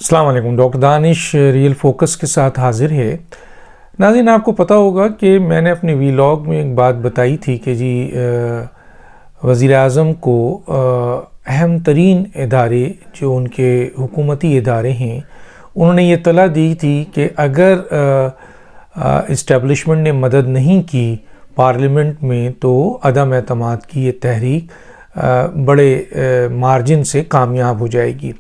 अस्सलाम वालेकुम। Doctor Danish real focus के साथ हाजिर है। नाज़रीन, आपको पता होगा कि मैंने अपने वीलॉग में एक बात बताई थी कि जी वज़ीर आज़म को अहम तरीन इदारे जो उनके हुकूमती इदारे हैं उन्होंने ये तला दी थी कि अगर इस्टेब्लिशमेंट ने मदद नहीं की पार्लियामेंट में तो अदम एतमाद की ये तहरीक बड़े मार्जिन से कामयाब हो जाएगी।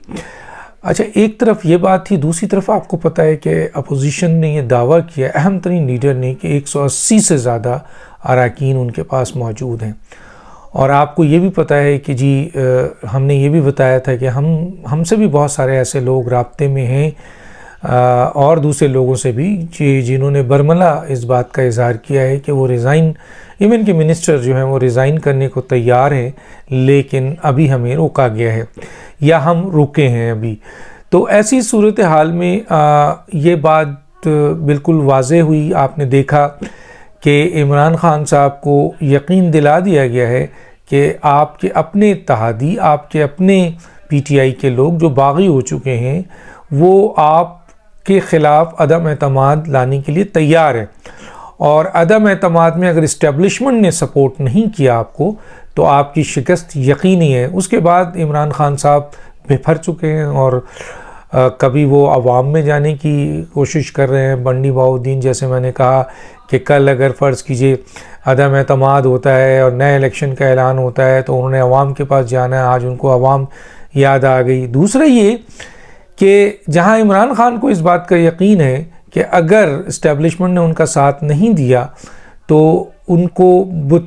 अच्छा, एक तरफ ये बात थी, दूसरी तरफ आपको पता है कि अपोजिशन ने यह दावा किया, अहम तरीन लीडर ने, कि 180 से ज़्यादा अरकान उनके पास मौजूद हैं। और आपको ये भी पता है कि जी हमने ये भी बताया था कि हमसे भी बहुत सारे ऐसे लोग राब्ते में हैं और दूसरे लोगों से भी जिन्होंने बरमला इस बात का इजहार किया है कि वो रिज़ाइन, इवन के मिनिस्टर जो हैं वो रिज़ाइन करने को तैयार हैं, लेकिन अभी हमें रोका गया है या हम रुके हैं अभी। तो ऐसी सूरत हाल में ये बात बिल्कुल वाज़ेह हुई। आपने देखा कि इमरान खान साहब को यकीन दिला दिया गया है कि आपके अपने इत्तेहादी, आपके अपने PTI के लोग जो बागी हो चुके हैं वो आपके ख़िलाफ़ अदम एतमाद लाने के लिए तैयार है। और अदम एतमाद में अगर इस्टेब्लिशमेंट ने सपोर्ट नहीं किया आपको तो आपकी शिकस्त यकीनी है। उसके बाद इमरान खान साहब बेफर चुके हैं और कभी वो अवाम में जाने की कोशिश कर रहे हैं। बंडी बहाउद्दीन, जैसे मैंने कहा कि कल अगर फ़र्ज़ कीजिए अदम एतमाद होता है और नए इलेक्शन का ऐलान होता है तो उन्होंने अवाम के पास जाना है, आज उनको अवाम याद आ गई। दूसरा ये कि जहाँ इमरान खान को इस बात का यकीन है कि अगर इस्टेब्लिशमेंट ने उनका साथ नहीं दिया तो उनको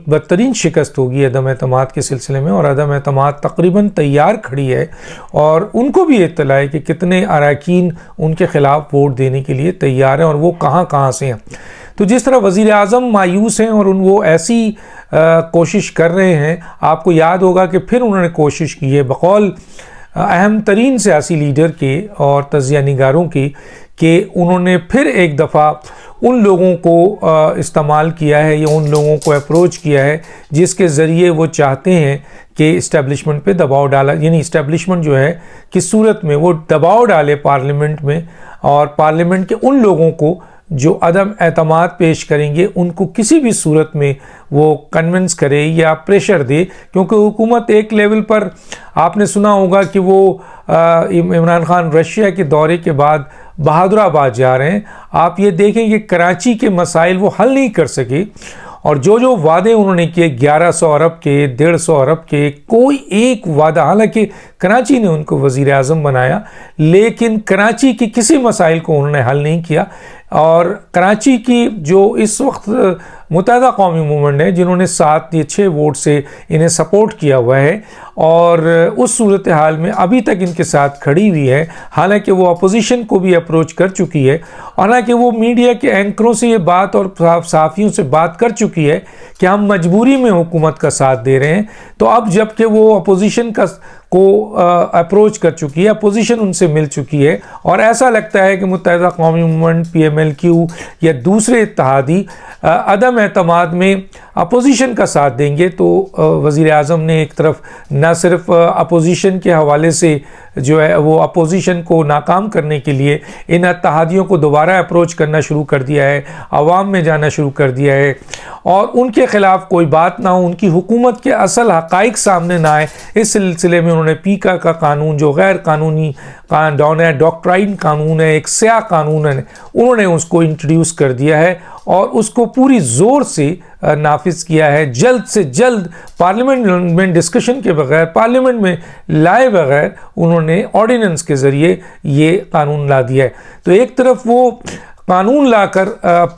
बदतरीन शिकस्त होगी अदम एतमाद के सिलसिले में, और अदम एतमाद तकरीबन तैयार खड़ी है और उनको भी इत्तला है कि कितने अरकान उनके ख़िलाफ़ वोट देने के लिए तैयार हैं और वो कहाँ कहाँ से हैं। तो जिस तरह वज़ीर आज़म मायूस हैं और वो ऐसी कोशिश कर रहे हैं, आपको याद होगा कि फिर उन्होंने कोशिश की है बकौल अहम तरीन सियासी लीडर के और तज़िया निगारों की कि उन्होंने फिर एक दफ़ा उन लोगों को इस्तेमाल किया है या उन लोगों को अप्रोच किया है जिसके ज़रिए वो चाहते हैं कि इस्टेब्लिशमेंट पे दबाव डाला, यानी इस्टेब्लिशमेंट जो है किस सूरत में वो दबाव डाले पार्लियामेंट में, और पार्लियामेंट के उन लोगों को जो अदम एतमाद पेश करेंगे उनको किसी भी सूरत में वो कन्विंस करे या प्रेशर दे। क्योंकि हुकूमत एक लेवल पर, आपने सुना होगा कि वो इमरान खान रशिया के दौरे के बाद बहादुराबाद जा रहे हैं। आप ये देखें कि कराची के मसाइल वो हल नहीं कर सके और जो वादे उन्होंने किए 1100 अरब के, 150 अरब के, कोई एक वादा, हालांकि कराची ने उनको वज़ीर आज़म बनाया लेकिन कराची के किसी मसाइल को उन्होंने हल नहीं किया। और कराची की जो इस वक्त मुत्तहदा कौमी मूवमेंट है जिन्होंने 7 या 6 वोट से इन्हें सपोर्ट किया हुआ है और उस सूरत हाल में अभी तक इनके साथ खड़ी हुई है, हालांकि वो अपोजिशन को भी अप्रोच कर चुकी है, हालांकि वो मीडिया के एंकरों से ये बात और सहाफ़ियों से बात कर चुकी है कि हम मजबूरी में हुकूमत का साथ दे रहे हैं। तो अब जबकि वो अपोजिशन को अप्रोच कर चुकी है, अपोजिशन उनसे मिल चुकी है और ऐसा लगता है कि मुत्तहदा कौमी मूवमेंट, PMLQ या दूसरे इत्तेहादी अदम एतमाद में अपोजिशन का साथ देंगे, तो वज़ीर आज़म ने एक तरफ न सिर्फ अपोजिशन के हवाले से जो है वो अपोजिशन को नाकाम करने के लिए इन इत्तेहादियों को दोबारा अप्रोच करना शुरू कर दिया है, अवाम में जाना शुरू कर दिया है और उनके ख़िलाफ़ कोई बात ना हो, उनकी हुकूमत के असल हक़ाइक़ सामने ना आए, इस सिलसिले में उन्होंने पीका का कानून जो गैर कानूनी डॉक्ट्राइन कानून है, एक स्याह कानून है, उन्होंने उसको इंट्रोड्यूस कर दिया है और उसको पूरी ज़ोर से नाफिज किया है। जल्द से जल्द पार्लियामेंट में डिस्कशन के बगैर, पार्लियामेंट में लाए बगैर उन्होंने ऑर्डिनेंस के ज़रिए ये कानून ला दिया है। तो एक तरफ वो कानून लाकर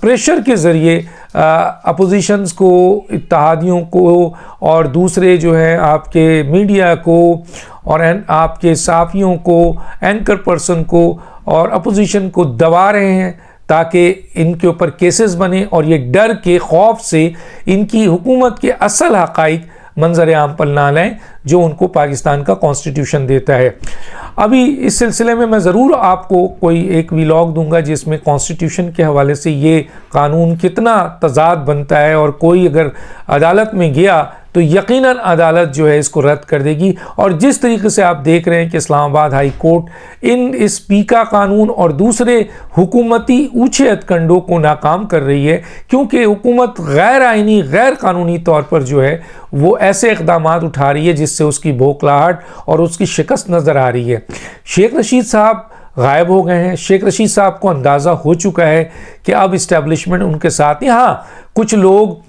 प्रेशर के ज़रिए अपोजिशंस को, इत्तेहादियों को और दूसरे जो है आपके मीडिया को और आपके सहाफ़ियों को, एंकर पर्सन को और अपोजिशन को दबा रहे हैं ताकि इनके ऊपर केसेस बने और ये डर के खौफ से इनकी हुकूमत के असल हक़ाइक़ मंजर आम पर ना लाएं जो उनको पाकिस्तान का कॉन्स्टिट्यूशन देता है। अभी इस सिलसिले में मैं ज़रूर आपको कोई एक वीलॉग दूंगा जिसमें कॉन्स्टिट्यूशन के हवाले से ये कानून कितना तज़ाद बनता है और कोई अगर अदालत में गया तो यकीनन अदालत जो है इसको रद्द कर देगी। और जिस तरीके से आप देख रहे हैं कि इस्लामाबाद हाई कोर्ट इस पीका कानून और दूसरे हुकूमती ऊंचे हथकंडों को नाकाम कर रही है, क्योंकि हुकूमत गैर आइनी गैर कानूनी तौर पर जो है वो ऐसे इक़दाम उठा रही है जिससे उसकी बौखलाहट और उसकी शिकस्त नज़र आ रही है। शेख रशीद साहब गायब हो गए हैं। शेख रशीद साहब को अंदाज़ा हो चुका है कि अब इस्टेब्लिशमेंट उनके साथ नहीं। हाँ, कुछ लोग,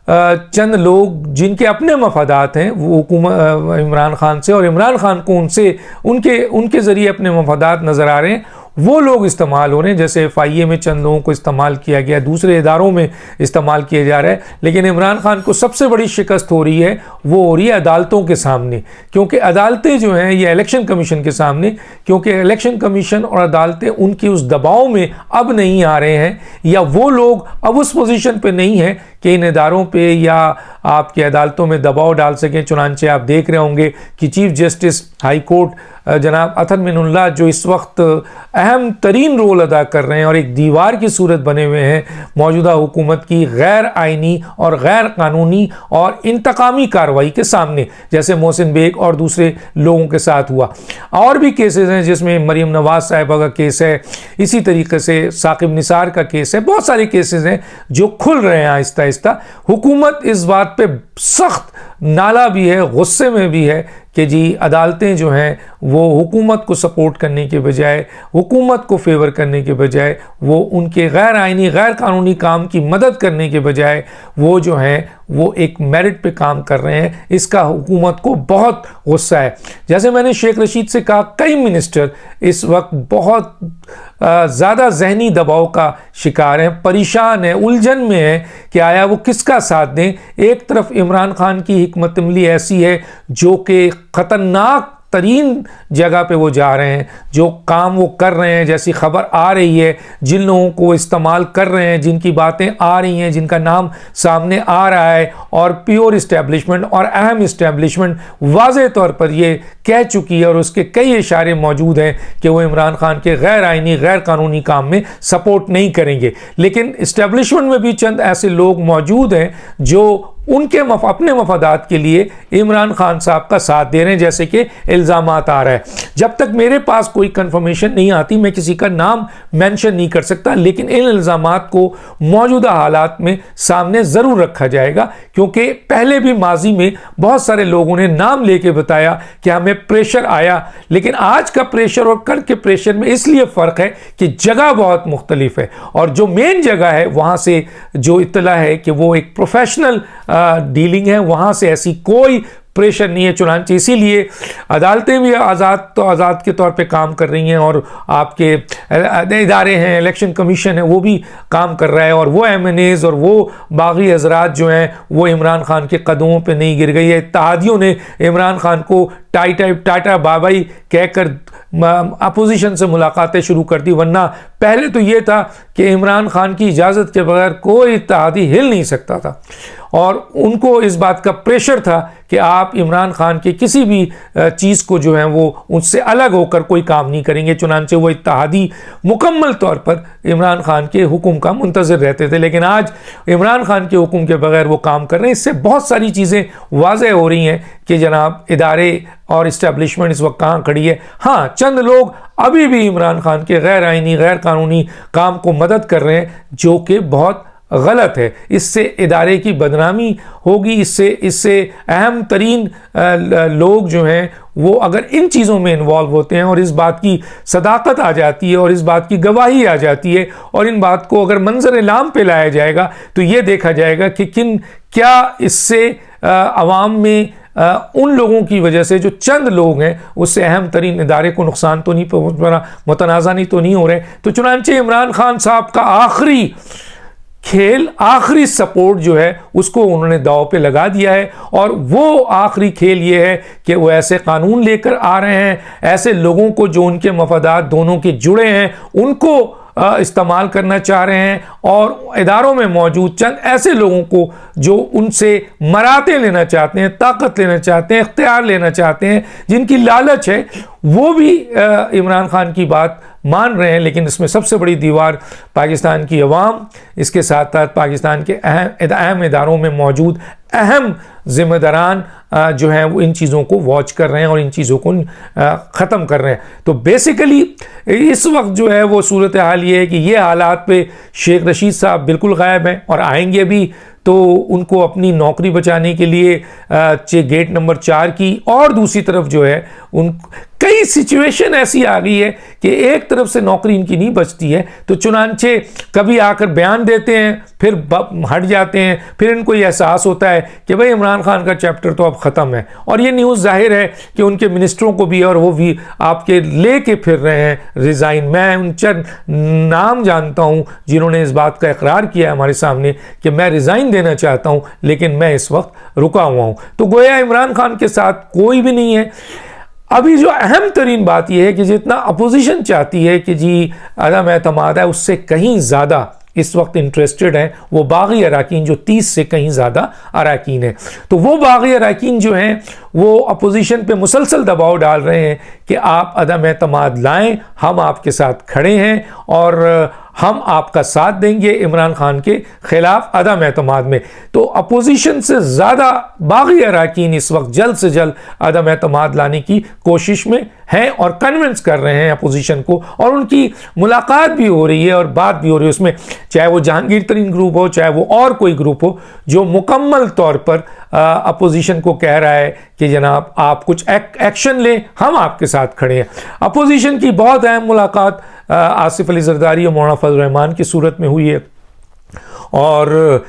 चंद लोग जिनके अपने मफादात हैं वो हुकूमत इमरान खान से, और इमरान खान को उनसे उनके ज़रिए अपने मफादात नज़र आ रहे हैं, वो लोग इस्तेमाल हो रहे हैं। जैसे FIA में चंद लोगों को इस्तेमाल किया गया, दूसरे इदारों में इस्तेमाल किया जा रहा है। लेकिन इमरान खान को सबसे बड़ी शिकस्त हो रही है, वो हो रही है अदालतों के सामने, क्योंकि अदालतें जो हैं ये इलेक्शन कमीशन के सामने, क्योंकि इलेक्शन कमीशन और अदालतें उनके उस दबाव में अब नहीं आ रहे हैं, या वो लोग अब उस पोजीशन पे नहीं है कि इन इदारों पे या आपकी अदालतों में दबाव डाल सकें। चुनांचे आप देख रहे होंगे कि चीफ जस्टिस हाई कोर्ट जनाब अतर मिनुल्लाह जो इस वक्त अहम तरीन रोल अदा कर रहे हैं और एक दीवार की सूरत बने हुए हैं मौजूदा हुकूमत की गैर आइनी और गैर कानूनी और इंतकामी कार्रवाई के सामने, जैसे मोहसिन बेग और दूसरे लोगों के साथ हुआ। और भी केसेस हैं जिसमें मरीम नवाज साहिबा का केस है, इसी तरीके से साकिब निसार का केस है, बहुत सारे केसेस हैं जो खुल रहे हैं आहिस्ता आहिस्ता। हुकूमत इस बात पे सख्त नाला भी है, गुस्से में भी है कि जी अदालतें जो हैं वो हुकूमत को सपोर्ट करने के बजाय, हुकूमत को फेवर करने के बजाय, वो उनके गैर आइनी गैर कानूनी काम की मदद करने के बजाय वो जो हैं वो एक मेरिट पे काम कर रहे हैं। इसका हुकूमत को बहुत गुस्सा है। जैसे मैंने शेख रशीद से कहा, कई मिनिस्टर इस वक्त बहुत ज़्यादा जहनी दबाव का शिकार हैं, परेशान हैं, उलझन में हैं कि आया वो किसका साथ दें। एक तरफ इमरान खान की हिकमत अमली ऐसी है जो कि ख़तरनाक तरीन जगह पे वो जा रहे हैं, जो काम वो कर रहे हैं, जैसी खबर आ रही है, जिन लोगों को इस्तेमाल कर रहे हैं, जिनकी बातें आ रही हैं, जिनका नाम सामने आ रहा है, और प्योर इस्टेब्लिशमेंट और अहम इस्टेब्लिशमेंट वाज़े तौर पर ये कह चुकी है और उसके कई इशारे मौजूद हैं कि वो इमरान खान के गैर आइनी गैर कानूनी काम में सपोर्ट नहीं करेंगे। लेकिन इस्टेब्लिशमेंट में भी चंद ऐसे लोग मौजूद हैं जो उनके अपने मफादात के लिए इमरान खान साहब का साथ दे रहे हैं, जैसे कि इल्ज़ामात आ रहा है। जब तक मेरे पास कोई कंफर्मेशन नहीं आती मैं किसी का नाम मेंशन नहीं कर सकता, लेकिन इन इल्ज़ामात को मौजूदा हालात में सामने ज़रूर रखा जाएगा, क्योंकि पहले भी माजी में बहुत सारे लोगों ने नाम लेके बताया कि हमें प्रेशर आया। लेकिन आज का प्रेशर और कल के प्रेशर में इसलिए फ़र्क है कि जगह बहुत मुख्तलिफ है, और जो मेन जगह है वहाँ से जो इत्तला है कि वो एक प्रोफेशनल डीलिंग है, वहाँ से ऐसी कोई प्रेशर नहीं है। चुनांचे इसीलिए अदालतें भी आज़ाद के तौर पे काम कर रही हैं, और आपके इदारे हैं, इलेक्शन कमीशन है, वो भी काम कर रहा है, और वो MNAs और वो बागी हजरात जो हैं वो इमरान खान के कदमों पे नहीं गिर गई है। इत्तेहादियों ने इमरान खान को टाटा बाबाई कहकर अपोजिशन से मुलाकातें शुरू कर दी, वरना पहले तो ये था कि इमरान खान की इजाज़त के बगैर कोई इत्तेहादी हिल नहीं सकता था, और उनको इस बात का प्रेशर था कि आप इमरान खान के किसी भी चीज़ को जो है वो उससे अलग होकर कोई काम नहीं करेंगे। चुनांचे वो इत्तेहादी मुकम्मल तौर पर इमरान खान के हुक्म का मुंतज़िर रहते थे, लेकिन आज इमरान खान के हुक्म के बगैर वो काम कर रहे हैं। इससे बहुत सारी चीज़ें वाज़ेह हो रही हैं कि जनाब इदारे और इस्टेब्लिशमेंट इस वक्त कहाँ खड़ी है। हाँ, चंद लोग अभी भी इमरान खान के गैर आइनी गैर कानूनी काम को मदद कर रहे हैं, जो कि बहुत गलत है। इससे इदारे की बदनामी होगी, इससे अहम तरीन लोग जो हैं वो अगर इन चीज़ों में इन्वॉल्व होते हैं और इस बात की सदाकत आ जाती है और इस बात की गवाही आ जाती है, और इन बात को अगर मंजर-ए-आम पे लाया जाएगा तो ये देखा जाएगा कि क्या इससे अवाम में उन लोगों की वजह से जो चंद लोग हैं उससे अहम तरीन इदारे को नुकसान तो नहीं पहुँच, मुतनाज़ा नहीं तो नहीं हो रहे। तो चुनांचे इमरान खान साहब का आखिरी खेल, आखिरी सपोर्ट जो है उसको उन्होंने दाव पे लगा दिया है, और वो आखिरी खेल ये है कि वो ऐसे कानून लेकर आ रहे हैं, ऐसे लोगों को जो उनके मफादात दोनों के जुड़े हैं उनको इस्तेमाल करना चाह रहे हैं, और इदारों में मौजूद चंद ऐसे लोगों को जो उनसे मराते लेना चाहते हैं, ताकत लेना चाहते हैं, इख्तियार लेना चाहते हैं, जिनकी लालच है, वो भी इमरान खान की बात मान रहे हैं। लेकिन इसमें सबसे बड़ी दीवार पाकिस्तान की अवाम, इसके साथ साथ पाकिस्तान के अहम इदारों में मौजूद अहम जिम्मेदारान जो है वो इन चीज़ों को वॉच कर रहे हैं और इन चीज़ों को ख़त्म कर रहे हैं। तो बेसिकली इस वक्त जो है वो सूरत हाल ये है कि ये हालात पे शेख रशीद साहब बिल्कुल गायब हैं और आएंगे भी तो उनको अपनी नौकरी बचाने के लिए गेट नंबर 4 की, और दूसरी तरफ जो है उन कई सिचुएशन ऐसी आ गई है कि एक तरफ से नौकरी इनकी नहीं बचती है, तो चुनांचे कभी आकर बयान देते हैं फिर हट जाते हैं, फिर इनको ये एहसास होता है कि भाई इमरान खान का चैप्टर तो अब ख़त्म है। और ये न्यूज़ जाहिर है कि उनके मिनिस्टरों को भी, और वो भी आपके ले के फिर रहे हैं रिज़ाइन। मैं उन चंद नाम जानता हूँ जिन्होंने इस बात का इकरार किया है हमारे सामने कि मैं रिज़ाइन देना चाहता हूँ लेकिन मैं इस वक्त रुका हुआ हूँ। तो गोया इमरान खान के साथ कोई भी नहीं है। अभी जो अहम तरीन बात यह है कि जितना अपोजिशन चाहती है कि जी अदम एतमाद है, उससे कहीं ज़्यादा इस वक्त इंटरेस्टेड हैं वो बागी अरकान जो 30 से कहीं ज़्यादा अरकान हैं। तो वो बागी अरकान जो हैं वो अपोजिशन पे मुसलसल दबाव डाल रहे हैं कि आप अदम एतमाद लाएं, हम आपके साथ खड़े हैं और हम आपका साथ देंगे इमरान खान के खिलाफ अदम एतमाद में। तो अपोजिशन से ज़्यादा बागी अरकान इस वक्त जल्द से जल्द अदम एतमाद लाने की कोशिश में हैं और कन्विंस कर रहे हैं अपोजिशन को, और उनकी मुलाकात भी हो रही है और बात भी हो रही है उसमें, चाहे वो जहांगीर तरीन ग्रुप हो चाहे वो और कोई ग्रुप हो, जो मुकम्मल तौर पर अपोजिशन को कह रहा है कि जनाब आप कुछ एक्शन लें, हम आपके साथ खड़े हैं। अपोजिशन की बहुत अहम मुलाकात आसिफ अली जरदारी और मौलाना फजल रहमान की सूरत में हुई है, और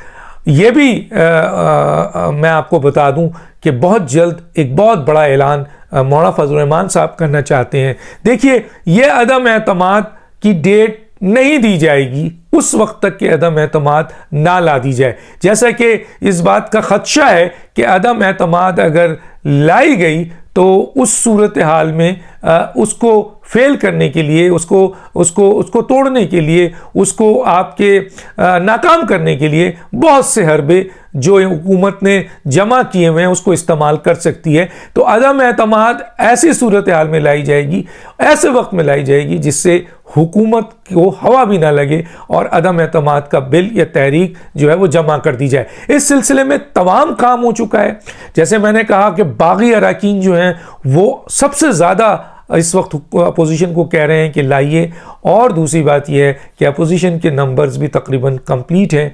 ये भी मैं आपको बता दूं कि बहुत जल्द एक बहुत बड़ा ऐलान मौलाना फजल रहमान साहब करना चाहते हैं। देखिए, ये अदम एतमाद की डेट नहीं दी जाएगी उस वक्त तक कि अदम एतमाद ना ला दी जाए। जैसा कि इस बात का खदशा है कि अदम एतमाद अगर लाई गई तो उस सूरत हाल में उसको फेल करने के लिए, उसको तोड़ने के लिए, उसको आपके नाकाम करने के लिए बहुत से हरबे जो हुकूमत ने जमा किए हुए हैं उसको इस्तेमाल कर सकती है। तो अदम एतमाद ऐसी सूरत हाल में लाई जाएगी, ऐसे वक्त में लाई जाएगी जिससे हुकूमत को हवा भी ना लगे और अदम एतमाद का बिल या तहरीक जो है वो जमा कर दी जाए। इस सिलसिले में तमाम काम हो चुका है। जैसे मैंने कहा कि बागी अरकान जो हैं वो सबसे ज़्यादा इस वक्त अपोजिशन को कह रहे हैं कि लाइए, और दूसरी बात यह है कि अपोजिशन के नंबर्स भी तकरीबन कंप्लीट हैं।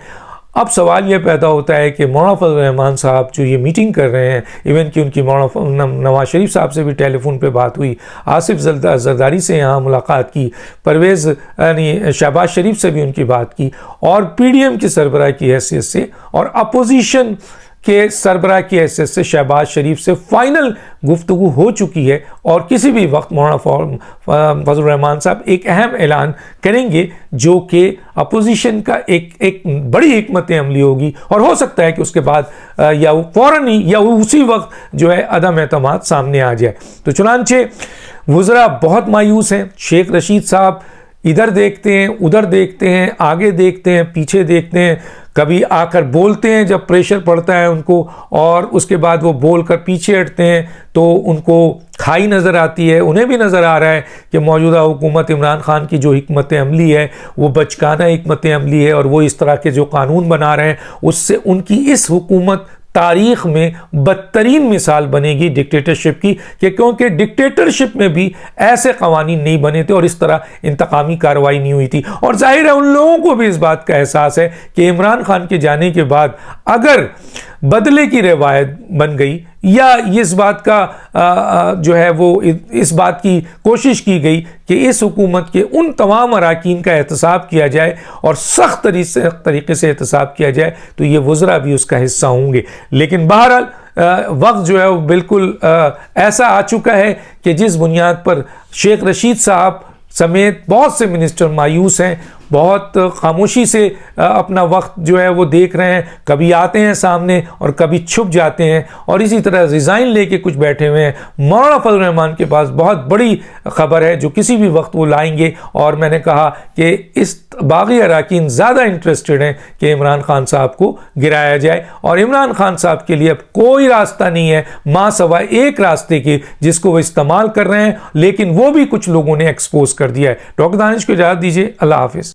अब सवाल यह पैदा होता है कि मौलाना फजल रहमान साहब जो ये मीटिंग कर रहे हैं, इवन कि उनकी मौलाना नवाज शरीफ साहब से भी टेलीफोन पे बात हुई, आसिफ जरदारी से यहाँ मुलाकात की, परवेज़ यानी शहबाज शरीफ से भी उनकी बात की, और PDM की सरबराह की हैसियत से और अपोजिशन के सरबराह की हैसियत से शहबाज शरीफ से फाइनल गुफ्तगू हो चुकी है, और किसी भी वक्त मौलाना फजल रहमान साहब एक अहम ऐलान करेंगे जो कि अपोजिशन का एक बड़ी हिकमत अमली होगी, और हो सकता है कि उसके बाद या फ़ौरन ही या उसी वक्त जो है अदम एतमाद सामने आ जाए। तो चुनांचे वज़रा बहुत मायूस हैं। शेख रशीद साहब इधर देखते हैं, उधर देखते हैं, आगे देखते हैं, पीछे देखते हैं, कभी आकर बोलते हैं जब प्रेशर पड़ता है उनको, और उसके बाद वो बोलकर पीछे हटते हैं तो उनको खाई नज़र आती है। उन्हें भी नज़र आ रहा है कि मौजूदा हुकूमत इमरान खान की जो हिकमत अमली है वो बचकाना हिकमत अमली है, और वो इस तरह के जो कानून बना रहे हैं उससे उनकी इस हुकूमत तारीख में बदतरीन मिसाल बनेगी डिक्टेटरशिप की, कि क्योंकि डिक्टेटरशिप में भी ऐसे कवानीन नहीं बने थे और इस तरह इंतकामी कार्रवाई नहीं हुई थी। और जाहिर है उन लोगों को भी इस बात का एहसास है कि इमरान खान के जाने के बाद अगर बदले की रवायत बन गई या इस बात का जो है वो इस बात की कोशिश की गई कि इस हुकूमत के उन तमाम अरकान का एहतसाब किया जाए और सख्त तरीके से एहतसाब किया जाए, तो ये वज़रा भी उसका हिस्सा होंगे। लेकिन बहरहाल वक्त जो है वो बिल्कुल ऐसा आ चुका है कि जिस बुनियाद पर शेख रशीद साहब समेत बहुत से मिनिस्टर मायूस हैं, बहुत खामोशी से अपना वक्त जो है वो देख रहे हैं, कभी आते हैं सामने और कभी छुप जाते हैं, और इसी तरह रिज़ाइन लेके कुछ बैठे हुए हैं। मौलाना फजल रहमान के पास बहुत बड़ी खबर है जो किसी भी वक्त वो लाएंगे, और मैंने कहा कि इस बागी अरकान ज़्यादा इंटरेस्टेड हैं कि इमरान खान साहब को गिराया जाए, और इमरान खान साहब के लिए अब कोई रास्ता नहीं है माँ सवाए एक रास्ते के जिसको वो इस्तेमाल कर रहे हैं, लेकिन वो भी कुछ लोगों ने एक्सपोज कर दिया है। डॉक्टर दानिश को इजाज़त दीजिए, अल्लाह हाफिज़।